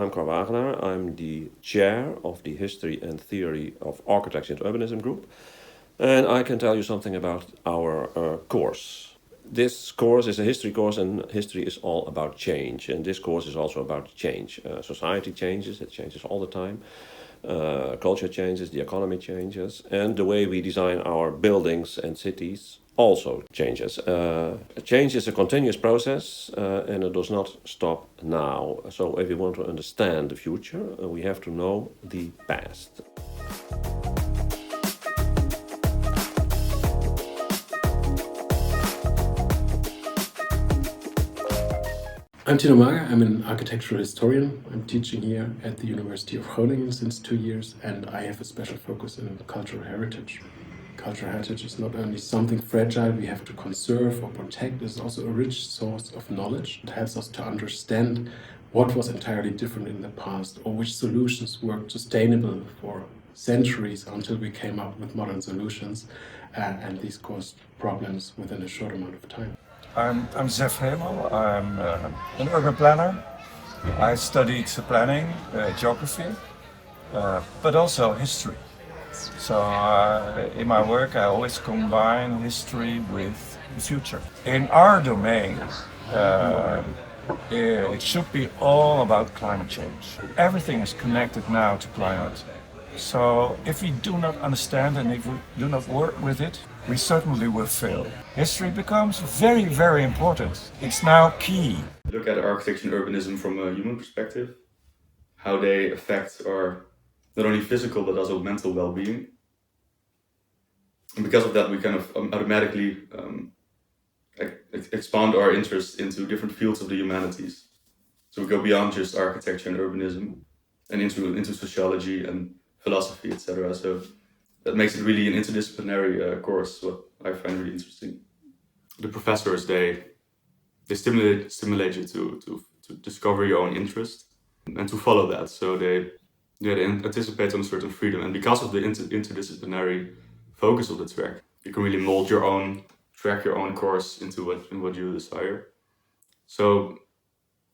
I'm Cor Wagenaar. I'm the chair of the History and Theory of Architecture and Urbanism group. And I can tell you something about our course. This course is a history course, and history is all about change. And this course is also about change. Society changes, it changes all the time. Culture changes, the economy changes, and the way we design our buildings and cities also changes. Change is a continuous process, and it does not stop now. So if we want to understand the future, we have to know the past. I'm Tino Mager. I'm an architectural historian. I'm teaching here at the University of Groningen since 2 years, and I have a special focus in cultural heritage. Cultural heritage is not only something fragile we have to conserve or protect, it's also a rich source of knowledge. It helps us to understand what was entirely different in the past, or which solutions worked sustainable for centuries until we came up with modern solutions, and these caused problems within a short amount of time. I'm Zef Hemel. I'm an urban planner. I studied planning, geography, but also history. So in my work I always combine history with the future. In our domain, it should be all about climate change. Everything is connected now to climate. So if we do not understand and if we do not work with it, we certainly will fail. History becomes very, very important. It's now key. Look at architecture and urbanism from a human perspective, how they affect our not only physical but also mental well-being. And because of that, we kind of automatically expand our interest into different fields of the humanities. So we go beyond just architecture and urbanism and into sociology and philosophy, etc. So that makes it really an interdisciplinary course, what I find really interesting. The professors, they stimulate you to discover your own interest and to follow that. So they anticipate on a certain freedom, and because of the interdisciplinary focus of the track, you can really mold your own track, your own course into what you desire. So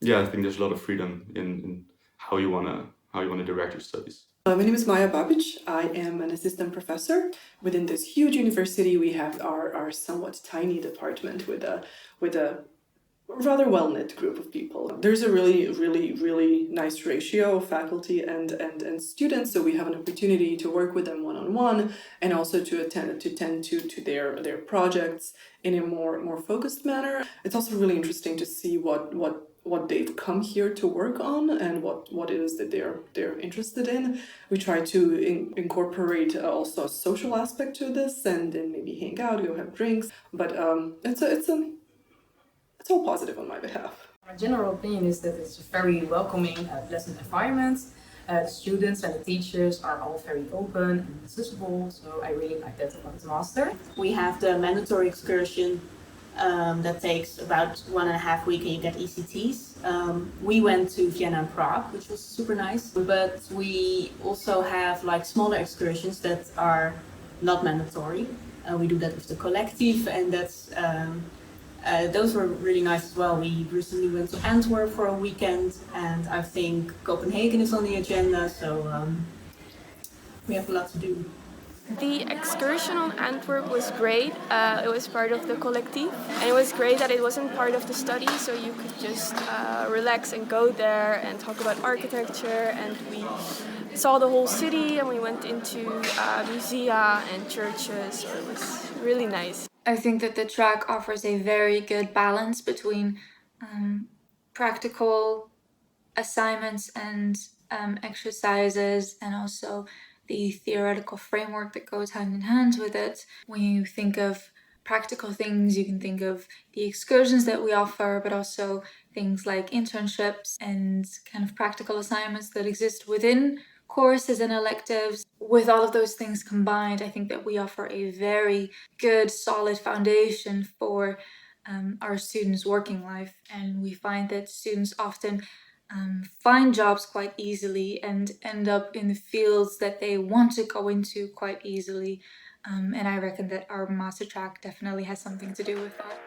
yeah, I think there's a lot of freedom in how you wanna direct your studies. My name is Maya Babic. I am an assistant professor. Within this huge university, we have our somewhat tiny department with a rather well-knit group of people. There's a really nice ratio of faculty and students, so we have an opportunity to work with them one-on-one and also to tend to their projects in a more focused manner. It's also really interesting to see what they've come here to work on and what it is that they're interested in. We try to incorporate also a social aspect to this and then maybe hang out, go have drinks. But it's all positive on my behalf. My general opinion is that it's a very welcoming, pleasant environment. The students and the teachers are all very open and accessible, so I really like that about the master. We have the mandatory excursion that takes about 1.5 weeks and you get ECTs. We went to Vienna and Prague, which was super nice, but we also have like smaller excursions that are not mandatory. We do that with the collective, and those were really nice as well. We recently went to Antwerp for a weekend, and I think Copenhagen is on the agenda, so we have a lot to do. The excursion on Antwerp was great. It was part of the collective, and it was great that it wasn't part of the study, so you could just relax and go there and talk about architecture. And we saw the whole city, and we went into musea and churches, so it was really nice. I think that the track offers a very good balance between practical assignments and exercises, and also the theoretical framework that goes hand in hand with it. When you think of practical things, you can think of the excursions that we offer, but also things like internships and kind of practical assignments that exist within courses and electives. With all of those things combined, I think that we offer a very good, solid foundation for our students' working life. And we find that students often find jobs quite easily and end up in the fields that they want to go into quite easily. And I reckon that our master track definitely has something to do with that.